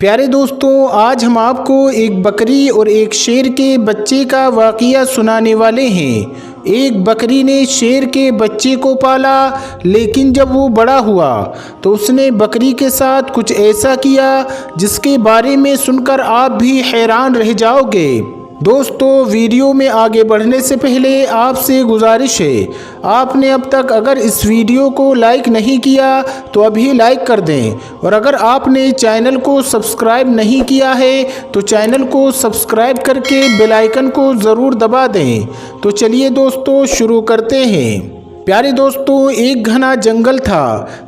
پیارے دوستوں، آج ہم آپ کو ایک بکری اور ایک شیر کے بچے کا واقعہ سنانے والے ہیں۔ ایک بکری نے شیر کے بچے کو پالا، لیکن جب وہ بڑا ہوا تو اس نے بکری کے ساتھ کچھ ایسا کیا جس کے بارے میں سن کر آپ بھی حیران رہ جاؤ گے۔ دوستو، ویڈیو میں آگے بڑھنے سے پہلے آپ سے گزارش ہے، آپ نے اب تک اگر اس ویڈیو کو لائک نہیں کیا تو ابھی لائک کر دیں، اور اگر آپ نے چینل کو سبسکرائب نہیں کیا ہے تو چینل کو سبسکرائب کر کے بیل آئیکن کو ضرور دبا دیں۔ تو چلیے دوستو، شروع کرتے ہیں۔ پیارے دوستو، ایک گھنا جنگل تھا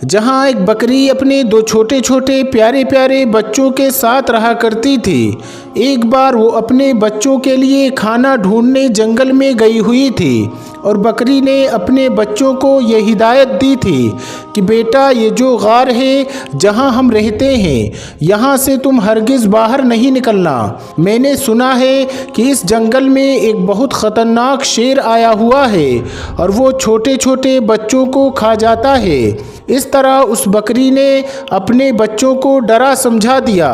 جہاں ایک بکری اپنے دو چھوٹے چھوٹے پیارے پیارے بچوں کے ساتھ رہا کرتی تھی۔ ایک بار وہ اپنے بچوں کے لیے کھانا ڈھونڈنے جنگل میں گئی ہوئی تھی، اور بکری نے اپنے بچوں کو یہ ہدایت دی تھی کہ بیٹا، یہ جو غار ہے جہاں ہم رہتے ہیں، یہاں سے تم ہرگز باہر نہیں نکلنا۔ میں نے سنا ہے کہ اس جنگل میں ایک بہت خطرناک شیر آیا ہوا ہے اور وہ چھوٹے چھوٹے بچوں کو کھا جاتا ہے۔ اس طرح اس بکری نے اپنے بچوں کو ڈرا سمجھا دیا،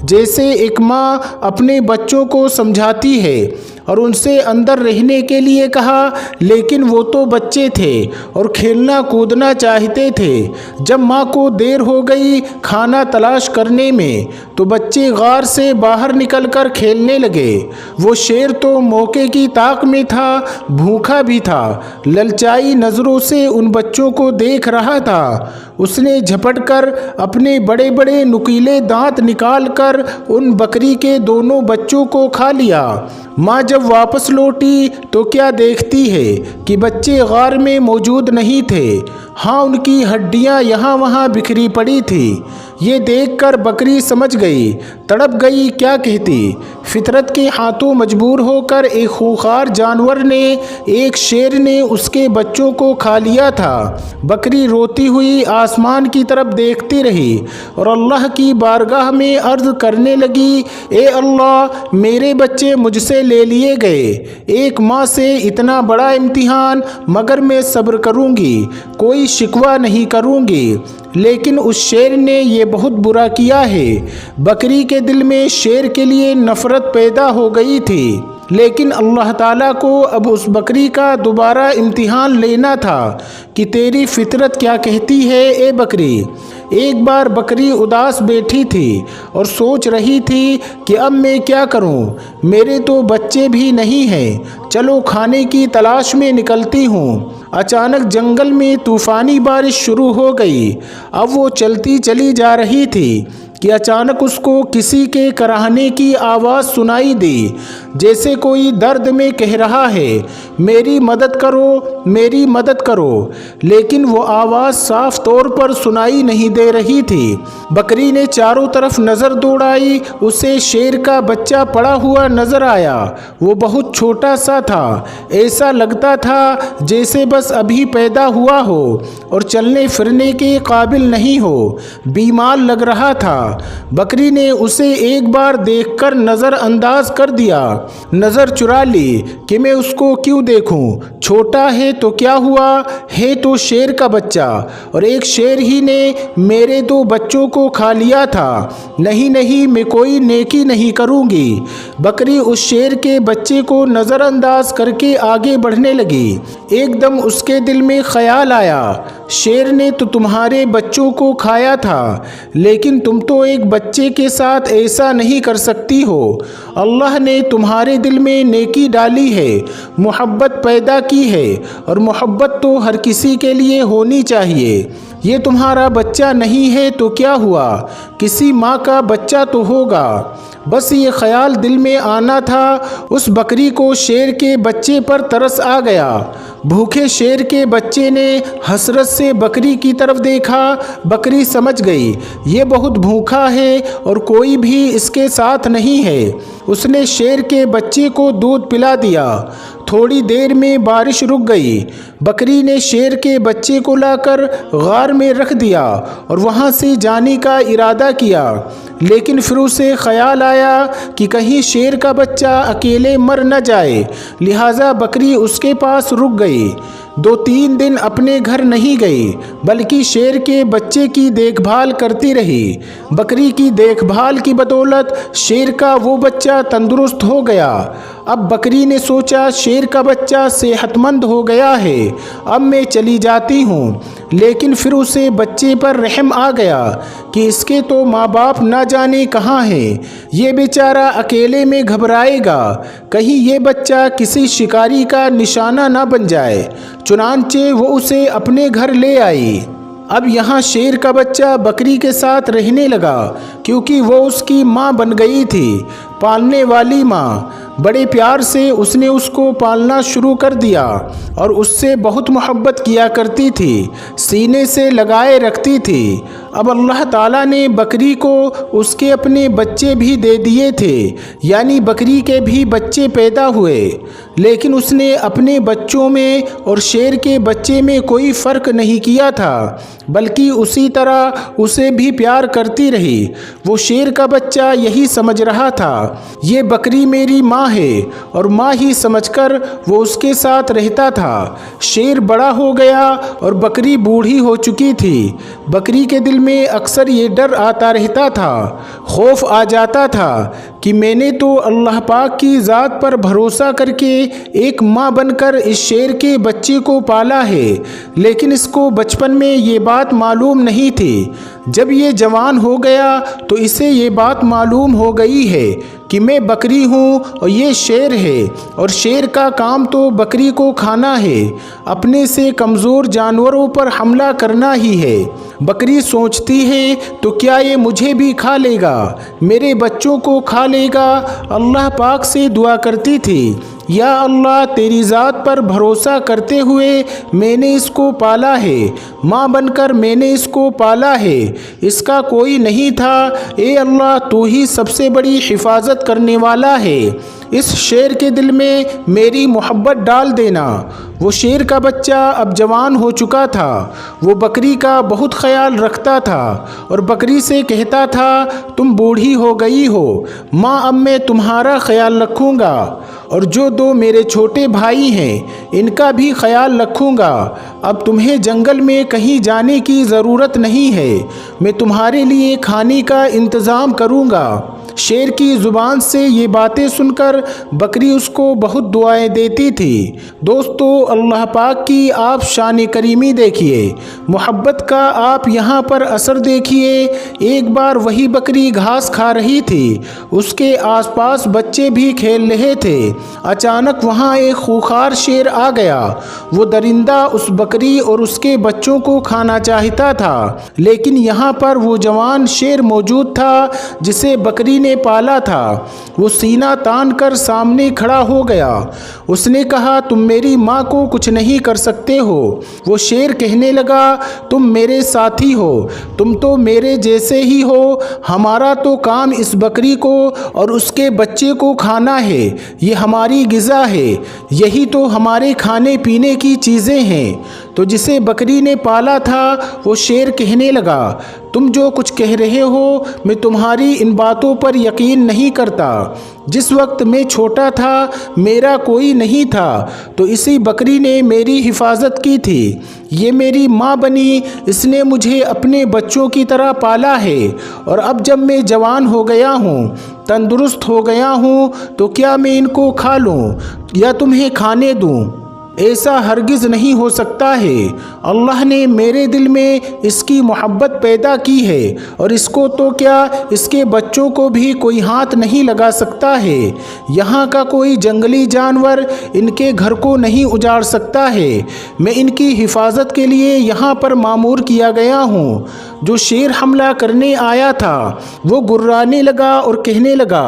جیسے ایک ماں اپنے بچوں کو سمجھاتی ہے، اور ان سے اندر رہنے کے لیے کہا، لیکن وہ تو بچے تھے اور کھیلنا کودنا چاہتے تھے۔ جب ماں کو دیر ہو گئی کھانا تلاش کرنے میں تو بچے غار سے باہر نکل کر کھیلنے لگے۔ وہ شیر تو موقع کی طاق میں تھا، بھوکا بھی تھا، للچائی نظروں سے ان بچوں کو دیکھ رہا تھا۔ اس نے جھپٹ کر اپنے بڑے بڑے نکیلے دانت نکال کر ان بکری کے دونوں بچوں کو کھا لیا۔ ماں جب واپس لوٹی تو کیا دیکھتی ہے کہ بچے غار میں موجود نہیں تھے، ہاں ان کی ہڈیاں یہاں وہاں بکھری پڑی تھی۔ یہ دیکھ کر بکری سمجھ گئی، تڑپ گئی، کیا کہتی۔ فطرت کے ہاتھوں مجبور ہو کر ایک خونخوار جانور نے، ایک شیر نے اس کے بچوں کو کھا لیا تھا۔ بکری روتی ہوئی آسمان کی طرف دیکھتی رہی اور اللہ کی بارگاہ میں عرض کرنے لگی، اے اللہ، میرے بچے مجھ سے لے لیے گئے۔ ایک ماں سے اتنا بڑا امتحان، مگر میں صبر کروں گی، کوئی شکوہ نہیں کروں گی۔ لیکن اس شیر نے یہ بہت برا کیا ہے۔ بکری کے دل میں شیر کے لیے نفرت پیدا ہو گئی تھی، لیکن اللہ تعالیٰ کو اب اس بکری کا دوبارہ امتحان لینا تھا کہ تیری فطرت کیا کہتی ہے اے بکری۔ ایک بار بکری اداس بیٹھی تھی اور سوچ رہی تھی کہ اب میں کیا کروں، میرے تو بچے بھی نہیں ہیں، چلو کھانے کی تلاش میں نکلتی ہوں۔ اچانک جنگل میں طوفانی بارش شروع ہو گئی۔ اب وہ چلتی چلی جا رہی تھی کہ اچانک اس کو کسی کے کراہنے کی آواز سنائی دی، جیسے کوئی درد میں کہہ رہا ہے، میری مدد کرو، میری مدد کرو۔ لیکن وہ آواز صاف طور پر سنائی نہیں دے رہی تھی۔ بکری نے چاروں طرف نظر دوڑائی، اسے شیر کا بچہ پڑا ہوا نظر آیا۔ وہ بہت چھوٹا سا تھا، ایسا لگتا تھا جیسے بس ابھی پیدا ہوا ہو اور چلنے پھرنے کے قابل نہیں ہو، بیمار لگ رہا تھا۔ بکری نے اسے ایک بار دیکھ کر نظر انداز کر دیا، نظر چرا لی کہ میں اس کو کیوں دیکھوں، چھوٹا ہے تو کیا ہوا، ہے تو شیر کا بچہ، اور ایک شیر ہی نے میرے دو بچوں کو کھا لیا تھا۔ نہیں نہیں، میں کوئی نیکی نہیں کروں گی۔ بکری اس شیر کے بچے کو نظر انداز کر کے آگے بڑھنے لگی۔ ایک دم اس کے دل میں خیال آیا، شیر نے تو تمہارے بچوں کو کھایا تھا، لیکن تم تو ایک بچے کے ساتھ ایسا نہیں کر سکتی ہو۔ اللہ نے تمہارے دل میں نیکی ڈالی ہے، محبت پیدا کی ہے، اور محبت تو ہر کسی کے لیے ہونی چاہیے۔ یہ تمہارا بچہ نہیں ہے تو کیا ہوا، کسی ماں کا بچہ تو ہوگا۔ بس یہ خیال دل میں آنا تھا، اس بکری کو شیر کے بچے پر ترس آ گیا۔ بھوکے شیر کے بچے نے حسرت سے بکری کی طرف دیکھا۔ بکری سمجھ گئی یہ بہت بھوکا ہے اور کوئی بھی اس کے ساتھ نہیں ہے۔ اس نے شیر کے بچے کو دودھ پلا دیا۔ تھوڑی دیر میں بارش رک گئی۔ بکری نے شیر کے بچے کو لا کر غار میں رکھ دیا اور وہاں سے جانے کا ارادہ کیا۔ لیکن پھر اسے خیال آیا کہ کہیں شیر کا بچہ اکیلے مر نہ جائے، لہٰذا بکری اس کے پاس رک گئی۔ 2-3 دن اپنے گھر نہیں گئی بلکہ شیر کے بچے کی دیکھ بھال کرتی رہی۔ بکری کی دیکھ بھال کی بدولت شیر کا وہ بچہ تندرست ہو گیا۔ اب بکری نے سوچا شیر کا بچہ صحت مند ہو گیا ہے، اب میں چلی جاتی ہوں۔ لیکن پھر اسے بچے پر رحم آ گیا کہ اس کے تو ماں باپ نہ جانے کہاں ہیں، یہ بیچارہ اکیلے میں گھبرائے گا، کہیں یہ بچہ کسی شکاری کا نشانہ نہ بن جائے۔ چنانچہ وہ اسے اپنے گھر لے آئی۔ اب یہاں شیر کا بچہ بکری کے ساتھ رہنے لگا کیونکہ وہ اس کی ماں بن گئی تھی، پالنے والی ماں۔ بڑے پیار سے اس نے اس کو پالنا شروع کر دیا اور اس سے بہت محبت کیا کرتی تھی، سینے سے لگائے رکھتی تھی۔ اب اللہ تعالیٰ نے بکری کو اس کے اپنے بچے بھی دے دیے تھے، یعنی بکری کے بھی بچے پیدا ہوئے، لیکن اس نے اپنے بچوں میں اور شیر کے بچے میں کوئی فرق نہیں کیا تھا، بلکہ اسی طرح اسے بھی پیار کرتی رہی۔ وہ شیر کا بچہ یہی سمجھ رہا تھا یہ بکری میری ماں ہے، اور ماں ہی سمجھ کر وہ اس کے ساتھ رہتا تھا۔ شیر بڑا ہو گیا اور بکری بوڑھی ہو چکی تھی۔ بکری کے دل میں اکثر یہ ڈر آتا رہتا تھا، خوف آ جاتا تھا کہ میں نے تو اللہ پاک کی ذات پر بھروسہ کر کے ایک ماں بن کر اس شیر کے بچے کو پالا ہے، لیکن اس کو بچپن میں یہ بات معلوم نہیں تھی۔ جب یہ جوان ہو گیا تو اسے یہ بات معلوم ہو گئی ہے کہ میں بکری ہوں اور یہ شیر ہے، اور شیر کا کام تو بکری کو کھانا ہے، اپنے سے کمزور جانوروں پر حملہ کرنا ہی ہے۔ بکری سوچتی ہے تو کیا یہ مجھے بھی کھا لے گا، میرے بچوں کو کھا لے گا۔ اللہ پاک سے دعا کرتی تھی، یا اللہ تیری ذات پر بھروسہ کرتے ہوئے میں نے اس کو پالا ہے، ماں بن کر میں نے اس کو پالا ہے، اس کا کوئی نہیں تھا، اے اللہ تو ہی سب سے بڑی حفاظت کرنے والا ہے، اس شیر کے دل میں میری محبت ڈال دینا۔ وہ شیر کا بچہ اب جوان ہو چکا تھا، وہ بکری کا بہت خیال رکھتا تھا اور بکری سے کہتا تھا تم بوڑھی ہو گئی ہو، ماں اب میں تمہارا خیال رکھوں گا، اور جو 2 میرے چھوٹے بھائی ہیں ان کا بھی خیال رکھوں گا۔ اب تمہیں جنگل میں کہیں جانے کی ضرورت نہیں ہے، میں تمہارے لیے کھانے کا انتظام کروں گا۔ شیر کی زبان سے یہ باتیں سن کر بکری اس کو بہت دعائیں دیتی تھی۔ دوستو، اللہ پاک کی آپ شان کریمی دیکھیے، محبت کا آپ یہاں پر اثر دیکھیے۔ ایک بار وہی بکری گھاس کھا رہی تھی، اس کے آس پاس بچے بھی کھیل رہے تھے۔ اچانک وہاں ایک خوخار شیر آ گیا۔ وہ درندہ اس بکری اور اس کے بچوں کو کھانا چاہتا تھا، لیکن یہاں پر وہ جوان شیر موجود تھا جسے بکری نے پالا تھا۔ وہ سینہ تان کر سامنے کھڑا ہو گیا۔ اس نے کہا تم میری ماں کو کچھ نہیں کر سکتے ہو۔ وہ شیر کہنے لگا تم میرے ساتھی ہو، تم تو میرے جیسے ہی ہو، ہمارا تو کام اس بکری کو اور اس کے بچے کو کھانا ہے، یہ ہماری غذا ہے، یہی تو ہمارے کھانے پینے کی چیزیں ہیں۔ تو جسے بکری نے پالا تھا وہ شیر کہنے لگا تم جو کچھ کہہ رہے ہو میں تمہاری ان باتوں پر یقین نہیں کرتا۔ جس وقت میں چھوٹا تھا میرا کوئی نہیں تھا تو اسی بکری نے میری حفاظت کی تھی، یہ میری ماں بنی، اس نے مجھے اپنے بچوں کی طرح پالا ہے، اور اب جب میں جوان ہو گیا ہوں، تندرست ہو گیا ہوں، تو کیا میں ان کو کھا لوں یا تمہیں کھانے دوں؟ ایسا ہرگز نہیں ہو سکتا ہے۔ اللہ نے میرے دل میں اس کی محبت پیدا کی ہے، اور اس کو تو کیا اس کے بچوں کو بھی کوئی ہاتھ نہیں لگا سکتا ہے۔ یہاں کا کوئی جنگلی جانور ان کے گھر کو نہیں اجاڑ سکتا ہے۔ میں ان کی حفاظت کے لیے یہاں پر مامور کیا گیا ہوں۔ جو شیر حملہ کرنے آیا تھا وہ گرانے لگا اور کہنے لگا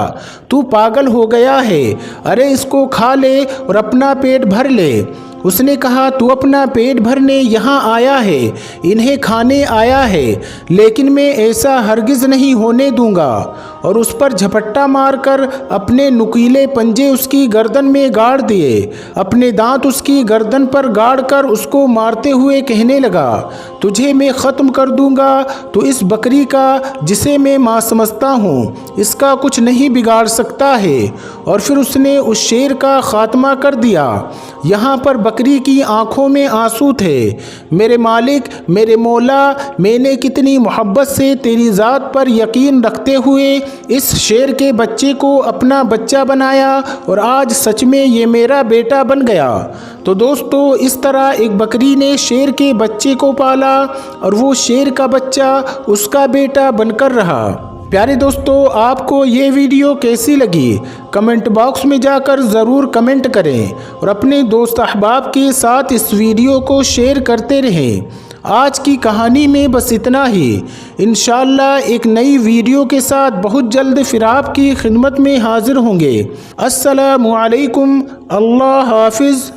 تو پاگل ہو گیا ہے، ارے اس کو کھا لے اور اپنا پیٹ بھر لے۔ اس نے کہا تو اپنا پیٹ بھرنے یہاں آیا ہے، انہیں کھانے آیا ہے، لیکن میں ایسا ہرگز نہیں ہونے دوں گا۔ اور اس پر جھپٹا مار کر اپنے نکیلے پنجے اس کی گردن میں گاڑ دیے، اپنے دانت اس کی گردن پر گاڑ کر اس کو مارتے ہوئے کہنے لگا تجھے میں ختم کر دوں گا، تو اس بکری کا جسے میں ماں سمجھتا ہوں اس کا کچھ نہیں بگاڑ سکتا ہے۔ اور پھر اس نے اس شیر کا خاتمہ کر دیا۔ یہاں پر بکری کی آنکھوں میں آنسو تھے۔ میرے مالک، میرے مولا، میں نے کتنی محبت سے تیری ذات پر یقین رکھتے ہوئے اس شیر کے بچے کو اپنا بچہ بنایا اور آج سچ میں یہ میرا بیٹا بن گیا۔ تو دوستو، اس طرح ایک بکری نے شیر کے بچے کو پالا اور وہ شیر کا بچہ اس کا بیٹا بن کر رہا۔ پیارے دوستو، آپ کو یہ ویڈیو کیسی لگی؟ کمنٹ باکس میں جا کر ضرور کمنٹ کریں اور اپنے دوست احباب کے ساتھ اس ویڈیو کو شیئر کرتے رہیں۔ آج کی کہانی میں بس اتنا ہی۔ انشاءاللہ ایک نئی ویڈیو کے ساتھ بہت جلد پھر آپ کی خدمت میں حاضر ہوں گے۔ السلام علیکم، اللہ حافظ۔